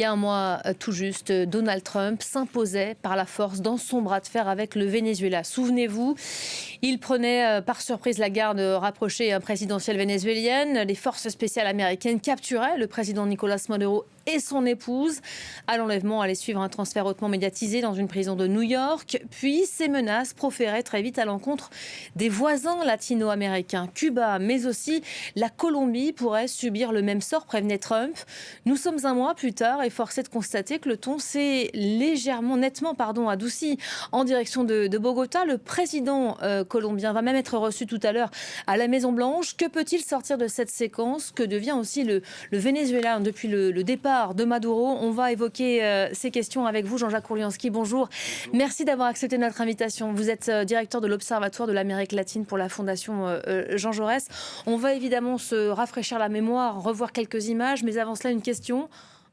Il y a un mois tout juste, Donald Trump s'imposait par la force dans son bras de fer avec le Venezuela. Souvenez-vous, il prenait par surprise la garde rapprochée présidentielle vénézuélienne. Les forces spéciales américaines capturaient le président Nicolás Maduro et son épouse. À l'enlèvement allait suivre un transfert hautement médiatisé dans une prison de New York. Puis ces menaces proférées très vite à l'encontre des voisins latino-américains. Cuba, mais aussi la Colombie pourrait subir le même sort, prévenait Trump. Nous sommes un mois plus tard et force est de constater que le ton s'est nettement adouci en direction de Bogota. Le président colombien va même être reçu tout à l'heure à la Maison-Blanche. Que peut-il sortir de cette séquence? Que devient aussi le Venezuela depuis le départ de Maduro? On va évoquer ces questions avec vous, Jean-Jacques Kourlianski. Bonjour. Merci d'avoir accepté notre invitation. Vous êtes directeur de l'Observatoire de l'Amérique latine pour la Fondation Jean Jaurès. On va évidemment se rafraîchir la mémoire, revoir quelques images, mais avant cela, une question.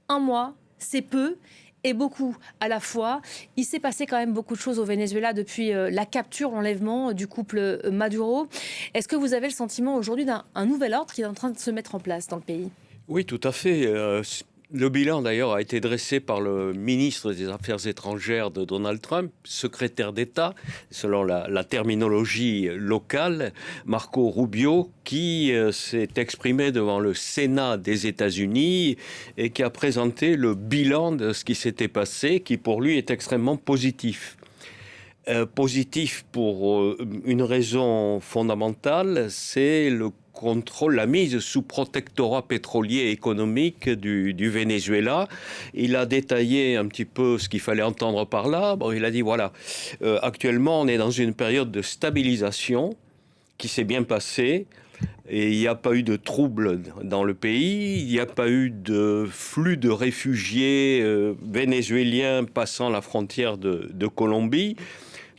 Un mois, c'est peu et beaucoup à la fois. Il s'est passé quand même beaucoup de choses au Venezuela depuis la capture, l'enlèvement du couple Maduro. Est-ce que vous avez le sentiment aujourd'hui d'un nouvel ordre qui est en train de se mettre en place dans le pays? Oui, tout à fait. Le bilan, d'ailleurs, a été dressé par le ministre des Affaires étrangères de Donald Trump, secrétaire d'État, selon la terminologie locale, Marco Rubio, qui s'est exprimé devant le Sénat des États-Unis et qui a présenté le bilan de ce qui s'était passé, qui pour lui est extrêmement positif. Positif pour une raison fondamentale, c'est le contrôle, la mise sous protectorat pétrolier et économique du Venezuela. Il a détaillé un petit peu ce qu'il fallait entendre par là. Bon, il a dit, voilà, actuellement, on est dans une période de stabilisation qui s'est bien passée. Et il n'y a pas eu de troubles dans le pays, il n'y a pas eu de flux de réfugiés vénézuéliens passant la frontière de Colombie.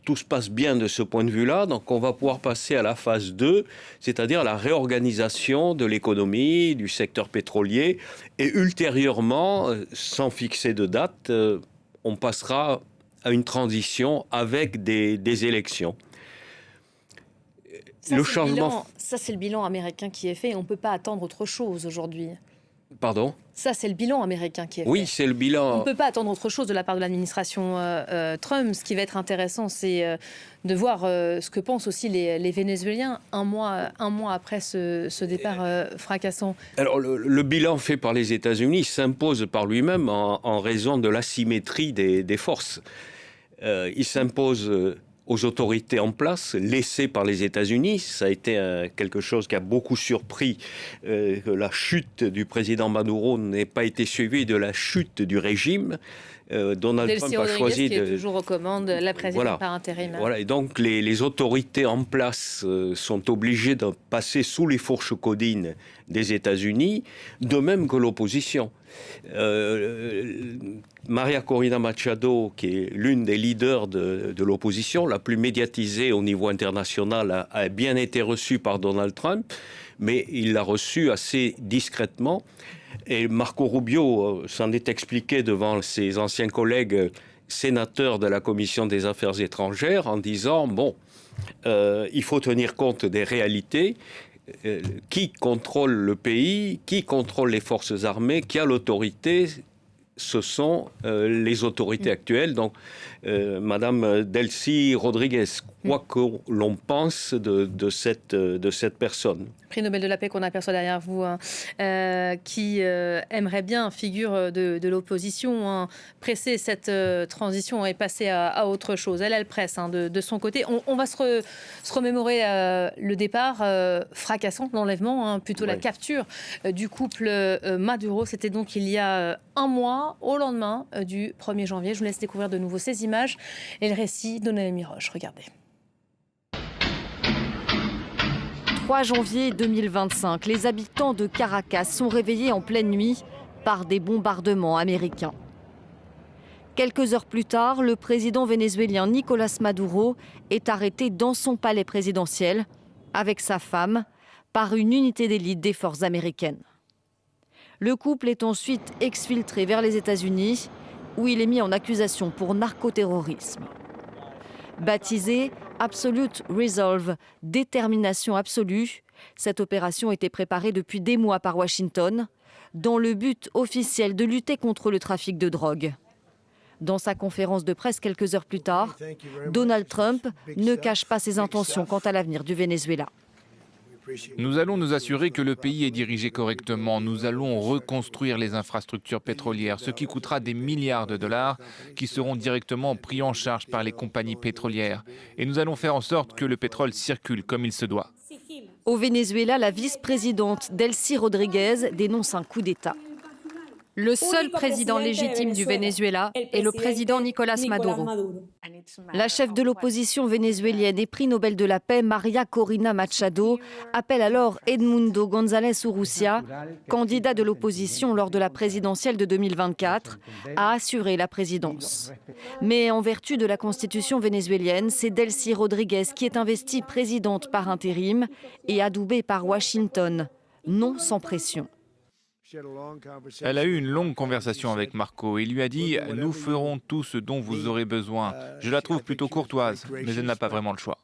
Tout se passe bien de ce point de vue-là, donc on va pouvoir passer à la phase 2, c'est-à-dire la réorganisation de l'économie, du secteur pétrolier, et ultérieurement, sans fixer de date, on passera à une transition avec des élections. Ça, c'est le bilan américain qui est fait et on ne peut pas attendre autre chose aujourd'hui. Pardon ? Ça, c'est le bilan américain qui est fait. Oui, c'est le bilan. On ne peut pas attendre autre chose de la part de l'administration Trump. Ce qui va être intéressant, c'est de voir ce que pensent aussi les Vénézuéliens un mois après ce départ fracassant. Alors, le bilan fait par les États-Unis s'impose par lui-même en raison de l'asymétrie des forces. Il s'impose aux autorités en place, laissées par les États-Unis. Ça a été quelque chose qui a beaucoup surpris, que la chute du président Maduro n'ait pas été suivie de la chute du régime. Donald Trump a choisi qui toujours recommande la présidence par intérim. Voilà, et donc les autorités en place sont obligées de passer sous les fourches codines des États-Unis, de même que l'opposition. María Corina Machado, qui est l'une des leaders de l'opposition, la plus médiatisée au niveau international, a bien été reçue par Donald Trump, mais il l'a reçue assez discrètement. Et Marco Rubio s'en est expliqué devant ses anciens collègues sénateurs de la Commission des Affaires étrangères en disant, bon, il faut tenir compte des réalités. Qui contrôle le pays, qui contrôle les forces armées, qui a l'autorité, ce sont les autorités actuelles. Donc, Madame Delcy Rodriguez, quoi que l'on pense de cette personne. Prix Nobel de la paix qu'on aperçoit derrière vous, qui aimerait bien, figure de l'opposition, presser cette transition et passer à autre chose. Elle presse de son côté. On va se remémorer le départ fracassant, l'enlèvement, plutôt la capture du couple Maduro. C'était donc il y a un mois, au lendemain du 1er janvier. Je vous laisse découvrir de nouveau ces images et le récit de Noémie Roche. Regardez. 3 janvier 2025, les habitants de Caracas sont réveillés en pleine nuit par des bombardements américains. Quelques heures plus tard, le président vénézuélien Nicolás Maduro est arrêté dans son palais présidentiel avec sa femme par une unité d'élite des forces américaines. Le couple est ensuite exfiltré vers les États-Unis où il est mis en accusation pour narcoterrorisme. Baptisée Absolute Resolve, détermination absolue, cette opération était préparée depuis des mois par Washington dans le but officiel de lutter contre le trafic de drogue. Dans sa conférence de presse quelques heures plus tard, Donald Trump ne cache pas ses intentions quant à l'avenir du Venezuela. Nous allons nous assurer que le pays est dirigé correctement. Nous allons reconstruire les infrastructures pétrolières, ce qui coûtera des milliards de dollars qui seront directement pris en charge par les compagnies pétrolières. Et nous allons faire en sorte que le pétrole circule comme il se doit. Au Venezuela, la vice-présidente Delcy Rodríguez dénonce un coup d'État. Le seul président légitime du Venezuela est le président Nicolás Maduro. La chef de l'opposition vénézuélienne et prix Nobel de la paix, Maria Corina Machado, appelle alors Edmundo González Urrutia, candidat de l'opposition lors de la présidentielle de 2024, à assurer la présidence. Mais en vertu de la constitution vénézuélienne, c'est Delcy Rodríguez qui est investie présidente par intérim et adoubée par Washington, non sans pression. Elle a eu une longue conversation avec Marco et lui a dit « Nous ferons tout ce dont vous aurez besoin ». Je la trouve plutôt courtoise, mais elle n'a pas vraiment le choix.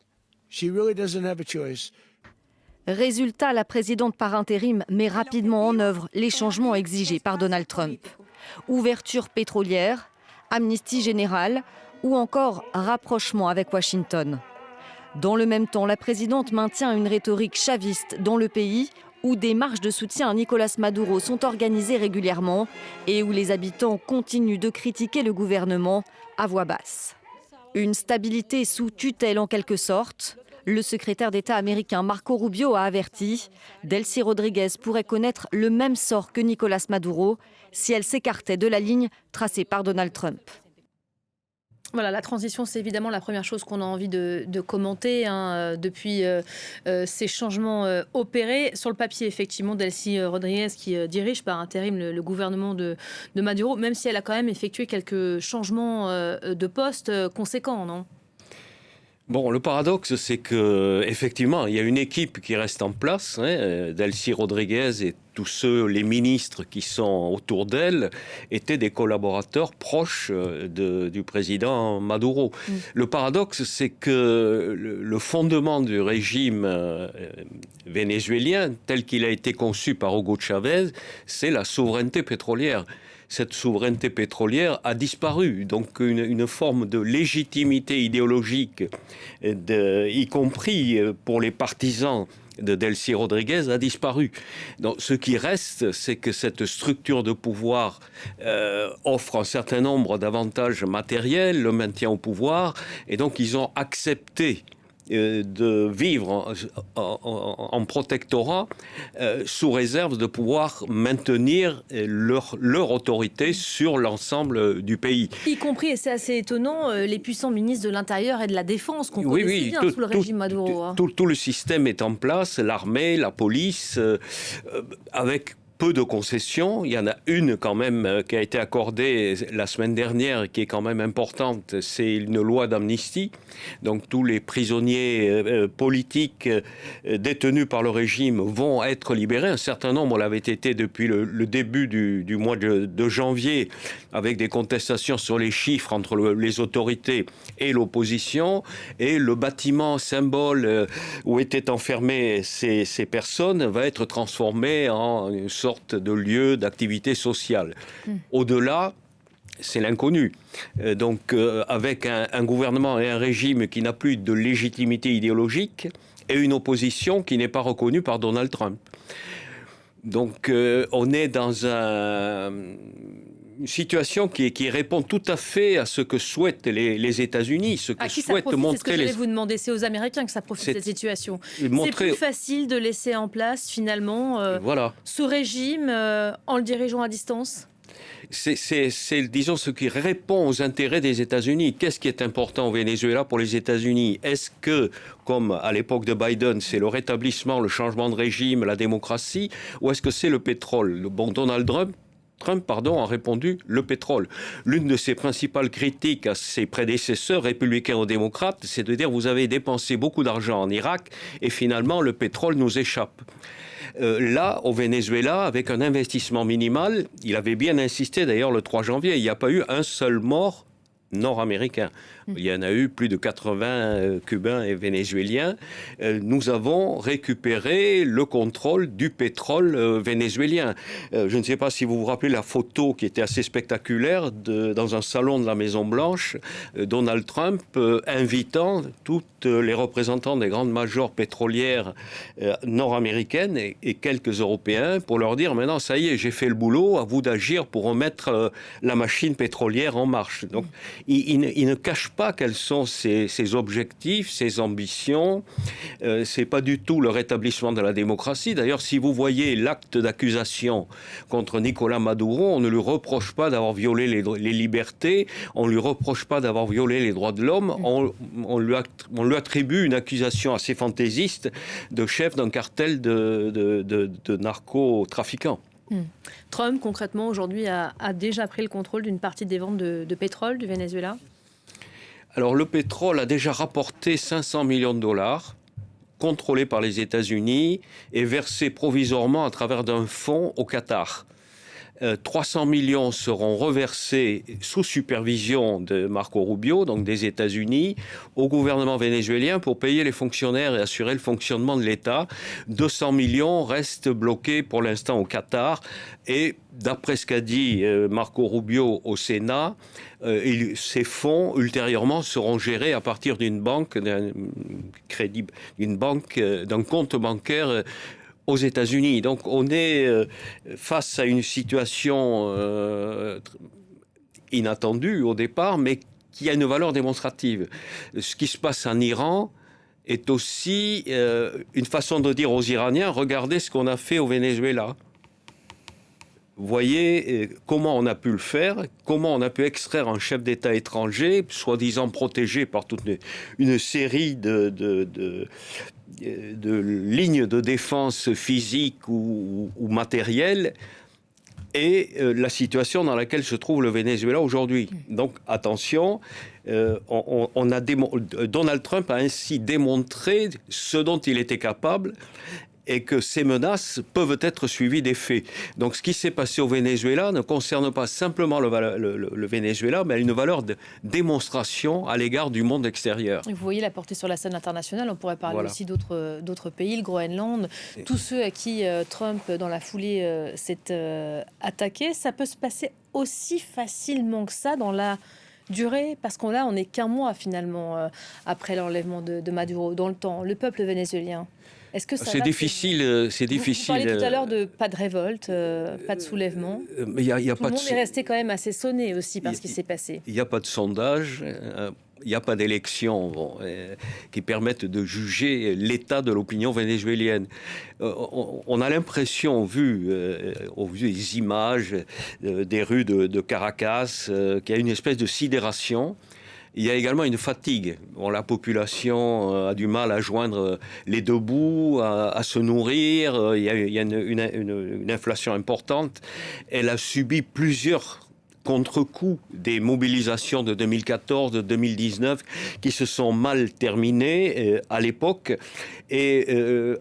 Résultat, la présidente par intérim met rapidement en œuvre les changements exigés par Donald Trump. Ouverture pétrolière, amnistie générale ou encore rapprochement avec Washington. Dans le même temps, la présidente maintient une rhétorique chaviste dans le pays où des marches de soutien à Nicolás Maduro sont organisées régulièrement et où les habitants continuent de critiquer le gouvernement à voix basse. Une stabilité sous tutelle en quelque sorte. Le secrétaire d'État américain Marco Rubio a averti, Delcy Rodríguez pourrait connaître le même sort que Nicolás Maduro si elle s'écartait de la ligne tracée par Donald Trump. Voilà, la transition, c'est évidemment la première chose qu'on a envie de commenter depuis ces changements opérés. Sur le papier, effectivement, Delcy Rodríguez qui dirige par intérim le gouvernement de Maduro, même si elle a quand même effectué quelques changements de poste conséquents, non ? Bon, le paradoxe, c'est que effectivement, il y a une équipe qui reste en place, Delcy Rodríguez et tous ceux, les ministres qui sont autour d'elle, étaient des collaborateurs proches du président Maduro. Le paradoxe, c'est que le fondement du régime vénézuélien, tel qu'il a été conçu par Hugo Chávez, c'est la souveraineté pétrolière. Cette souveraineté pétrolière a disparu. Donc une forme de légitimité idéologique, y compris pour les partisans de Delcy Rodríguez, a disparu. Donc ce qui reste, c'est que cette structure de pouvoir offre un certain nombre d'avantages matériels, le maintien au pouvoir, et donc ils ont accepté de vivre en protectorat sous réserve de pouvoir maintenir leur autorité sur l'ensemble du pays. Y compris, et c'est assez étonnant, les puissants ministres de l'Intérieur et de la Défense qu'on connaissait bien sous le régime Maduro. Tout le système est en place, l'armée, la police, avec peu de concessions. Il y en a une quand même qui a été accordée la semaine dernière, qui est quand même importante, c'est une loi d'amnistie. Donc tous les prisonniers politiques détenus par le régime vont être libérés. Un certain nombre l'avaient été depuis le début du mois de janvier, avec des contestations sur les chiffres entre les autorités et l'opposition. Et le bâtiment symbole où étaient enfermées ces personnes va être transformé en une sorte de lieu d'activité sociale. Au-delà, c'est l'inconnu. Donc, avec un gouvernement et un régime qui n'a plus de légitimité idéologique et une opposition qui n'est pas reconnue par Donald Trump. Donc, on est dans une situation qui répond tout à fait à ce que souhaitent les États-Unis, ce que souhaitent montrer. C'est ce que j'allais vous demander, c'est aux Américains que ça profite de cette situation. C'est plus facile de laisser en place finalement ce régime en le dirigeant à distance. C'est, disons, ce qui répond aux intérêts des États-Unis. Qu'est-ce qui est important au Venezuela pour les États-Unis ? Est-ce que, comme à l'époque de Biden, c'est le rétablissement, le changement de régime, la démocratie, ou est-ce que c'est le pétrole ? Bon, Donald Trump a répondu le pétrole. L'une de ses principales critiques à ses prédécesseurs républicains ou démocrates, c'est de dire vous avez dépensé beaucoup d'argent en Irak et finalement le pétrole nous échappe. Là, au Venezuela, avec un investissement minimal, il avait bien insisté d'ailleurs le 3 janvier, il n'y a pas eu un seul mort nord-américains. Il y en a eu plus de 80 Cubains et Vénézuéliens. Nous avons récupéré le contrôle du pétrole vénézuélien. Je ne sais pas si vous vous rappelez la photo qui était assez spectaculaire dans un salon de la Maison-Blanche, Donald Trump invitant toutes les représentants des grandes majors pétrolières nord-américaines et quelques Européens pour leur dire maintenant ça y est, j'ai fait le boulot, à vous d'agir pour remettre la machine pétrolière en marche. Donc il ne cache pas quels sont ses objectifs, ses ambitions. C'est pas du tout le rétablissement de la démocratie. D'ailleurs, si vous voyez l'acte d'accusation contre Nicolás Maduro, on ne lui reproche pas d'avoir violé les libertés, on ne lui reproche pas d'avoir violé les droits de l'homme, on lui attribue une accusation assez fantaisiste de chef d'un cartel de narcotrafiquants. Trump, concrètement, aujourd'hui, a déjà pris le contrôle d'une partie des ventes de pétrole du Venezuela. Alors, le pétrole a déjà rapporté 500 millions de dollars, contrôlé par les États-Unis et versé provisoirement à travers d'un fonds au Qatar. 300 millions seront reversés sous supervision de Marco Rubio, donc des États-Unis, au gouvernement vénézuélien pour payer les fonctionnaires et assurer le fonctionnement de l'État. 200 millions restent bloqués pour l'instant au Qatar. Et d'après ce qu'a dit Marco Rubio au Sénat, ces fonds ultérieurement seront gérés à partir d'une banque, d'un compte bancaire aux États-Unis. Donc on est face à une situation inattendue au départ, mais qui a une valeur démonstrative. Ce qui se passe en Iran est aussi une façon de dire aux Iraniens, regardez ce qu'on a fait au Venezuela. Vous voyez comment on a pu le faire, comment on a pu extraire un chef d'État étranger, soi-disant protégé par toute une série de lignes de défense physique ou matérielle, et la situation dans laquelle se trouve le Venezuela aujourd'hui. Donc attention, Donald Trump a ainsi démontré ce dont il était capable, et que ces menaces peuvent être suivies des faits. Donc ce qui s'est passé au Venezuela ne concerne pas simplement le Venezuela, mais a une valeur de démonstration à l'égard du monde extérieur. Vous voyez la portée sur la scène internationale, on pourrait parler aussi d'autres pays, le Groenland, tous ceux à qui Trump, dans la foulée, s'est attaqué. Ça peut se passer aussi facilement que ça dans la durée, parce qu'on n'est qu'un mois finalement après l'enlèvement de Maduro, dans le temps. Le peuple vénézuélien, est-ce que ça c'est difficile, c'est difficile. Vous parliez tout à l'heure de pas de révolte, pas de soulèvement. Mais tout le monde est resté quand même assez sonné aussi par ce qui s'est passé. Il n'y a pas de sondage, il n'y a pas d'élections qui permettent de juger l'état de l'opinion vénézuélienne. On a l'impression, au vu des images des rues de Caracas, qu'il y a une espèce de sidération. Il y a également une fatigue. La population a du mal à joindre les deux bouts, à se nourrir. Il y a une inflation importante. Elle a subi plusieurs contre-coups des mobilisations de 2014, de 2019, qui se sont mal terminées à l'époque. Et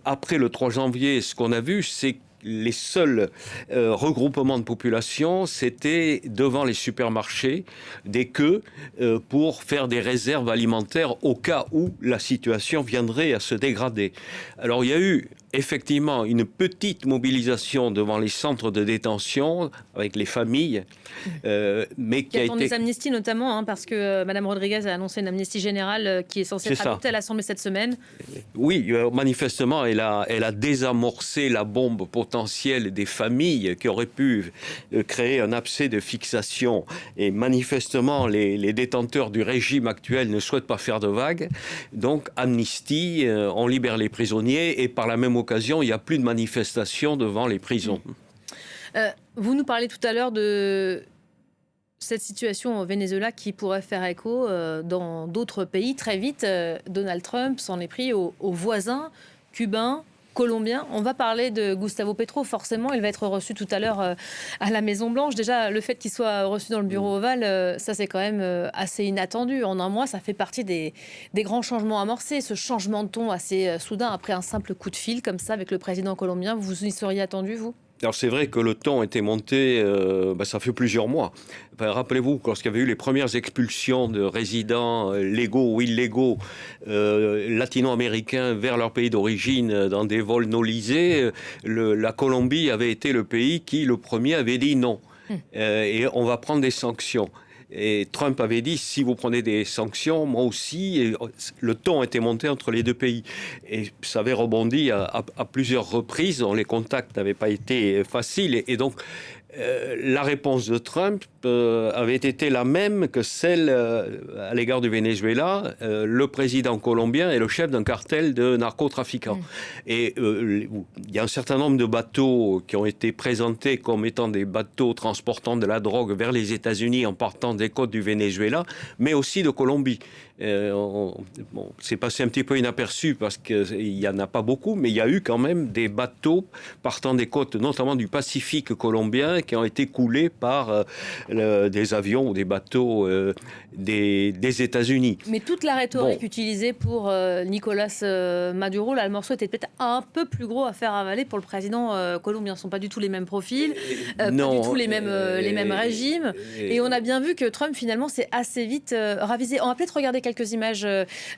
après le 3 janvier, ce qu'on a vu, c'est que les seuls regroupements de population, c'était devant les supermarchés, des queues pour faire des réserves alimentaires au cas où la situation viendrait à se dégrader. Alors il y a eu effectivement une petite mobilisation devant les centres de détention avec les familles, mais qui a été... des amnisties notamment, parce que Mme Rodriguez a annoncé une amnistie générale qui est censée être adoptée à l'Assemblée cette semaine. Oui, manifestement, elle a désamorcé la bombe potentielle des familles qui auraient pu créer un abcès de fixation. Et manifestement, les détenteurs du régime actuel ne souhaitent pas faire de vagues. Donc, amnistie, on libère les prisonniers et par la même occasion, il n'y a plus de manifestations devant les prisons. Vous nous parlez tout à l'heure de cette situation au Venezuela qui pourrait faire écho dans d'autres pays. Très vite, Donald Trump s'en est pris aux voisins cubains, colombiens. On va parler de Gustavo Petro. Forcément, il va être reçu tout à l'heure à la Maison-Blanche. Déjà, le fait qu'il soit reçu dans le bureau ovale, ça c'est quand même assez inattendu. En un mois, ça fait partie des grands changements amorcés. Ce changement de ton assez soudain après un simple coup de fil comme ça avec le président colombien, vous y seriez attendu, vous ? Alors c'est vrai que le ton était monté, ça fait plusieurs mois. Enfin, rappelez-vous, lorsqu'il y avait eu les premières expulsions de résidents légaux ou illégaux latino-américains vers leur pays d'origine dans des vols nolisés, la Colombie avait été le pays qui, le premier, avait dit non. Et on va prendre des sanctions. Et Trump avait dit, si vous prenez des sanctions, moi aussi, et le ton était monté entre les deux pays. Et ça avait rebondi à plusieurs reprises, dont les contacts n'avaient pas été faciles. Et donc, la réponse de Trump avait été la même que celle à l'égard du Venezuela, le président colombien est le chef d'un cartel de narcotrafiquants. Et il y a un certain nombre de bateaux qui ont été présentés comme étant des bateaux transportant de la drogue vers les États-Unis en partant des côtes du Venezuela, mais aussi de Colombie. C'est passé un petit peu inaperçu parce qu'il n'y en a pas beaucoup, mais il y a eu quand même des bateaux partant des côtes, notamment du Pacifique colombien, qui ont été coulés par des avions ou des bateaux des États-Unis. Mais toute la rhétorique utilisée pour Nicolas Maduro, là, le morceau était peut-être un peu plus gros à faire avaler pour le président colombien. Ce ne sont pas du tout les mêmes profils, pas du tout les mêmes régimes. Et on a bien vu que Trump, finalement, s'est assez vite ravisé. On va peut-être regarder quelques images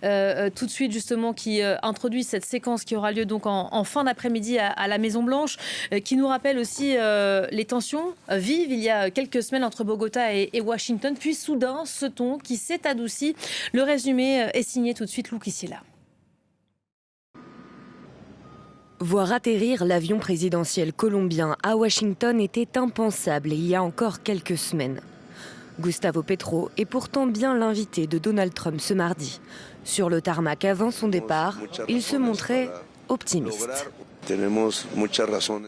tout de suite, justement, qui introduisent cette séquence qui aura lieu donc en fin d'après-midi à la Maison-Blanche, qui nous rappelle aussi les tensions vives il y a quelques semaines entre Bogota et Washington. Puis soudain, ce ton qui s'est adouci. Le résumé est signé tout de suite, Lou Kissila. Voir atterrir l'avion présidentiel colombien à Washington était impensable il y a encore quelques semaines. Gustavo Petro est pourtant bien l'invité de Donald Trump ce mardi. Sur le tarmac avant son départ, il se montrait optimiste.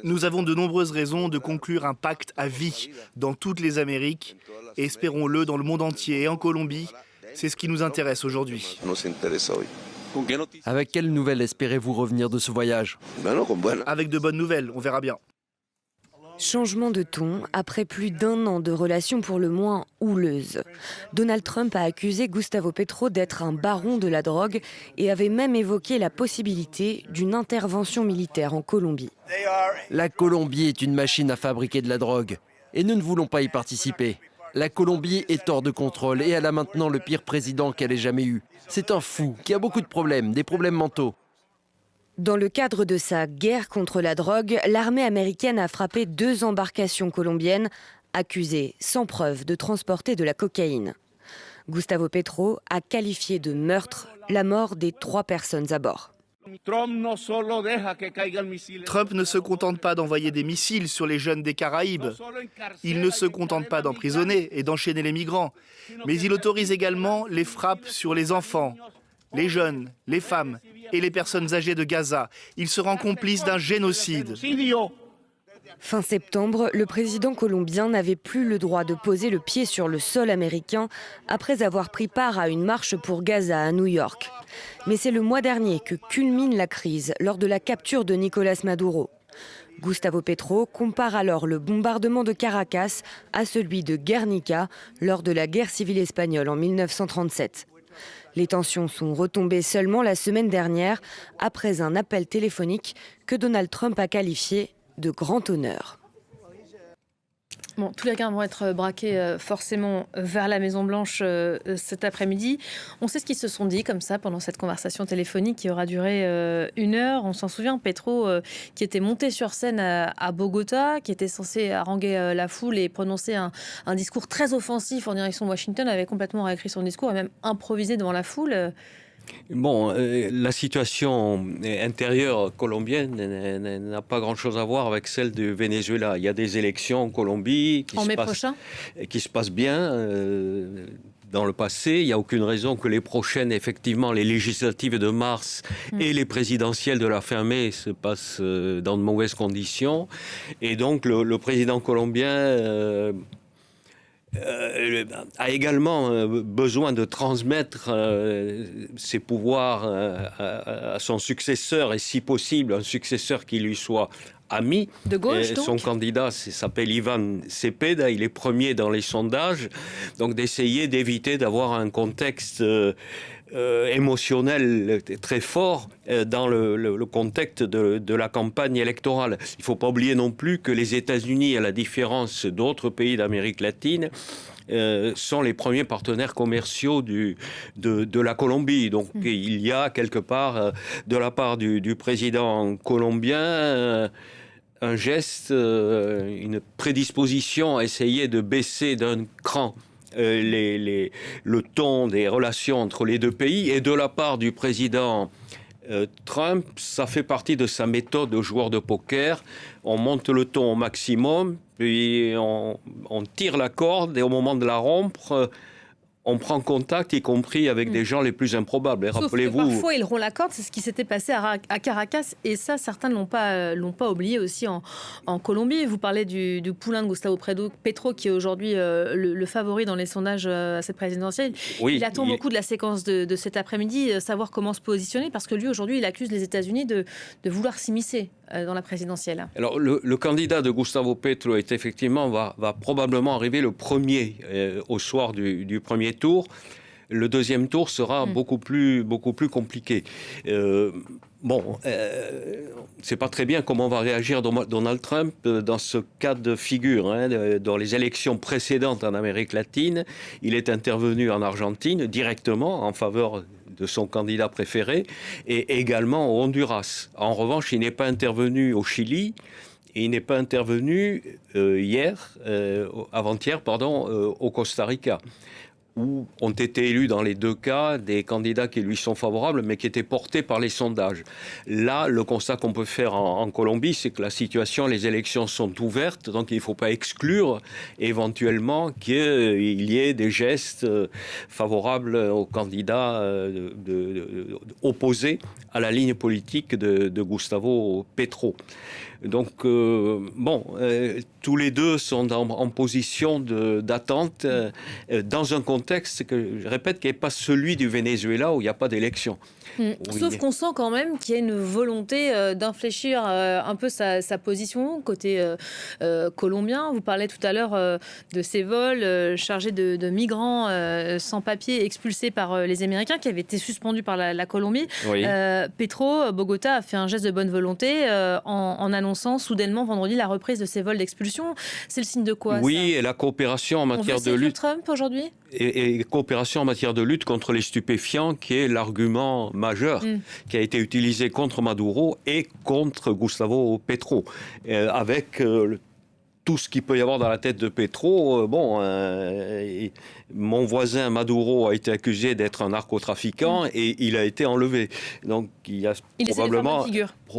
Nous avons de nombreuses raisons de conclure un pacte à vie dans toutes les Amériques, et espérons-le dans le monde entier et en Colombie. C'est ce qui nous intéresse aujourd'hui. Avec quelles nouvelles espérez-vous revenir de ce voyage? Avec de bonnes nouvelles, on verra bien. Changement de ton après plus d'1 an de relations pour le moins houleuses. Donald Trump a accusé Gustavo Petro d'être un baron de la drogue et avait même évoqué la possibilité d'une intervention militaire en Colombie. La Colombie est une machine à fabriquer de la drogue et nous ne voulons pas y participer. La Colombie est hors de contrôle et elle a maintenant le pire président qu'elle ait jamais eu. C'est un fou qui a beaucoup de problèmes, des problèmes mentaux. Dans le cadre de sa guerre contre la drogue, l'armée américaine a frappé 2 embarcations colombiennes accusées sans preuve de transporter de la cocaïne. Gustavo Petro a qualifié de meurtre la mort des 3 personnes à bord. Trump ne se contente pas d'envoyer des missiles sur les jeunes des Caraïbes. Il ne se contente pas d'emprisonner et d'enchaîner les migrants, mais il autorise également les frappes sur les enfants, les jeunes, les femmes et les personnes âgées de Gaza. Il se rend complice d'un génocide. Fin septembre, le président colombien n'avait plus le droit de poser le pied sur le sol américain après avoir pris part à une marche pour Gaza à New York. Mais c'est le mois dernier que culmine la crise lors de la capture de Nicolas Maduro. Gustavo Petro compare alors le bombardement de Caracas à celui de Guernica lors de la guerre civile espagnole en 1937. Les tensions sont retombées seulement la semaine dernière après un appel téléphonique que Donald Trump a qualifié de grand honneur. Bon, tous les regards vont être braqués forcément vers la Maison-Blanche cet après-midi. On sait ce qu'ils se sont dit comme ça pendant cette conversation téléphonique qui aura duré 1 heure. On s'en souvient, Petro qui était monté sur scène à Bogota, qui était censé haranguer la foule et prononcer un discours très offensif en direction de Washington, avait complètement réécrit son discours et même improvisé devant la foule. Bon, la situation intérieure colombienne n'a pas grand-chose à voir avec celle du Venezuela. Il y a des élections en Colombie qui se passent bien. Dans le passé, il n'y a aucune raison que les prochaines, effectivement, les législatives de mars et les présidentielles de la fin mai se passent dans de mauvaises conditions. Et donc, le président colombien a également besoin de transmettre ses pouvoirs à son successeur, et si possible, un successeur qui lui soit ami. De gauche, donc. Son candidat s'appelle Ivan Cepeda, il est premier dans les sondages, donc d'essayer d'éviter d'avoir un contexte émotionnel très fort dans le contexte de la campagne électorale. Il ne faut pas oublier non plus que les États-Unis, à la différence d'autres pays d'Amérique latine, sont les premiers partenaires commerciaux de la Colombie. Donc il y a quelque part, de la part du président colombien, un geste, une prédisposition à essayer de baisser d'un cran le ton des relations entre les deux pays. Et de la part du président Trump, ça fait partie de sa méthode de joueur de poker. On monte le ton au maximum, puis on tire la corde et au moment de la rompre, on prend contact, y compris avec des gens les plus improbables. Et rappelez-vous, parfois, ils rompt la corde. C'est ce qui s'était passé à Caracas. Et ça, certains ne l'ont pas oublié aussi en Colombie. Vous parlez du poulain de Gustavo Petro, qui est aujourd'hui le favori dans les sondages à cette présidentielle. Oui, il attend beaucoup de la séquence de cet après-midi, savoir comment se positionner, parce que lui, aujourd'hui, il accuse les États-Unis de vouloir s'immiscer dans la présidentielle. Alors, le candidat de Gustavo Petro est effectivement, va probablement arriver le premier au soir du premier tour. Le deuxième tour sera beaucoup plus compliqué. C'est pas très bien comment va réagir Donald Trump dans ce cas de figure. Dans les élections précédentes en Amérique latine, il est intervenu en Argentine directement en faveur de son candidat préféré, et également au Honduras. En revanche, il n'est pas intervenu au Chili, et il n'est pas intervenu avant-hier, au Costa Rica, où ont été élus dans les deux cas des candidats qui lui sont favorables, mais qui étaient portés par les sondages. Là, le constat qu'on peut faire en Colombie, c'est que la situation, les élections sont ouvertes, donc il ne faut pas exclure éventuellement qu'il y ait des gestes favorables aux candidats opposés à la ligne politique de Gustavo Petro. Donc, tous les deux sont en position d'attente dans un contexte que, je répète, qui n'est pas celui du Venezuela où il n'y a pas d'élection. Sauf qu'on sent quand même qu'il y a une volonté d'infléchir un peu sa position côté colombien. Vous parlez tout à l'heure de ces vols chargés de migrants sans papier expulsés par les Américains qui avaient été suspendus par la Colombie. Oui. Bogota a fait un geste de bonne volonté en annonçant soudainement vendredi la reprise de ces vols d'expulsion. C'est le signe de quoi? Oui, et la coopération en matière de lutte. Trump aujourd'hui et coopération en matière de lutte contre les stupéfiants, qui est l'argument majeur qui a été utilisé contre Maduro et contre Gustavo Petro, avec tout ce qu'il peut y avoir dans la tête de Petro. Mon voisin Maduro a été accusé d'être un narcotrafiquant et il a été enlevé. Donc il y a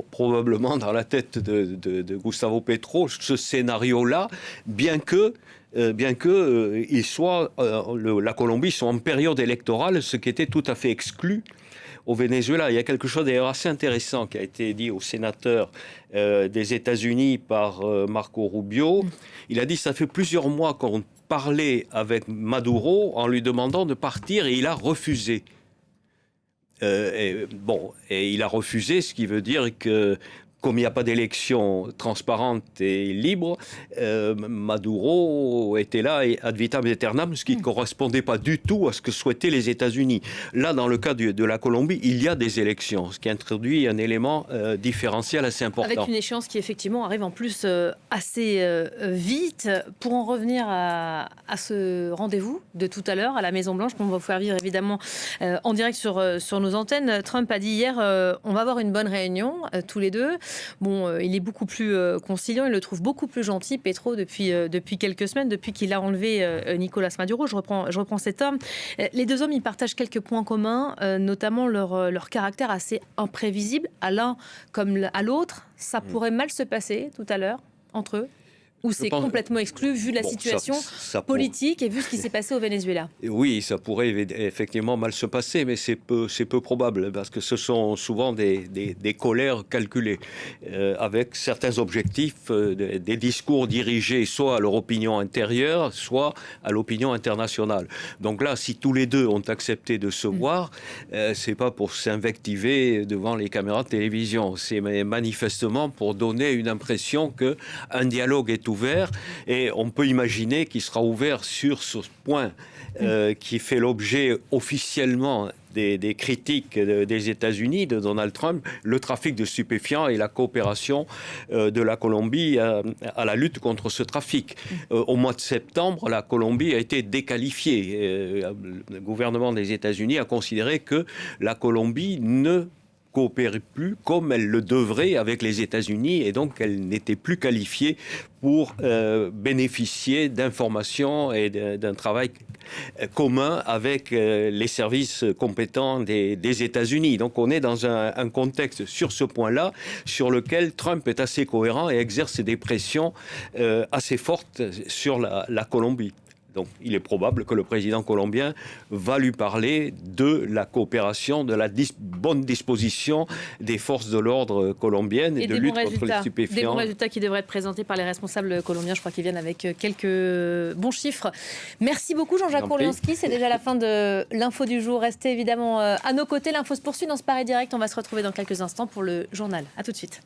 probablement dans la tête de Gustavo Petro ce scénario-là, bien que la Colombie soit en période électorale, ce qui était tout à fait exclu au Venezuela. Il y a quelque chose d'ailleurs assez intéressant qui a été dit au sénateur des États-Unis par Marco Rubio. Il a dit que ça fait plusieurs mois qu'on parlait avec Maduro en lui demandant de partir et il a refusé. Et il a refusé, ce qui veut dire que comme il n'y a pas d'élection transparente et libre, Maduro était là ad vitam aeternam, ce qui ne correspondait pas du tout à ce que souhaitaient les États-Unis. Là, dans le cas de la Colombie, il y a des élections, ce qui introduit un élément différentiel assez important. Avec une échéance qui, effectivement, arrive en plus assez vite. Pour en revenir à ce rendez-vous de tout à l'heure à la Maison-Blanche, qu'on va vous faire vivre, évidemment, en direct sur nos antennes, Trump a dit hier on va avoir une bonne réunion, tous les deux. Il est beaucoup plus conciliant, il le trouve beaucoup plus gentil, Petro, depuis quelques semaines, depuis qu'il a enlevé Nicolás Maduro. Je reprends cet homme. Les deux hommes, ils partagent quelques points communs, notamment leur caractère assez imprévisible, à l'un comme à l'autre. Ça pourrait mal se passer tout à l'heure, entre eux, ou c'est complètement exclu vu la situation politique et vu ce qui s'est passé au Venezuela? Oui, ça pourrait effectivement mal se passer, mais c'est peu probable, parce que ce sont souvent des colères calculées, avec certains objectifs, des discours dirigés soit à leur opinion intérieure, soit à l'opinion internationale. Donc là, si tous les deux ont accepté de se voir, c'est pas pour s'invectiver devant les caméras de télévision, c'est manifestement pour donner une impression qu'un dialogue est ouvert, et on peut imaginer qu'il sera ouvert sur ce point qui fait l'objet officiellement des critiques des États-Unis, de Donald Trump, le trafic de stupéfiants et la coopération de la Colombie à la lutte contre ce trafic. Au mois de septembre, la Colombie a été déqualifiée. Le gouvernement des États-Unis a considéré que la Colombie ne coopérait plus comme elle le devrait avec les États-Unis et donc elle n'était plus qualifiée pour bénéficier d'informations et d'un travail commun avec les services compétents des États-Unis. Donc on est dans un contexte sur ce point-là sur lequel Trump est assez cohérent et exerce des pressions assez fortes sur la Colombie. Donc, il est probable que le président colombien va lui parler de la coopération, de la bonne disposition des forces de l'ordre colombiennes et de lutte contre les stupéfiants. Des bons résultats qui devraient être présentés par les responsables colombiens. Je crois qu'ils viennent avec quelques bons chiffres. Merci beaucoup Jean-Jacques Orlianski. C'est déjà la fin de l'info du jour. Restez évidemment à nos côtés. L'info se poursuit dans ce Paris Direct. On va se retrouver dans quelques instants pour le journal. À tout de suite.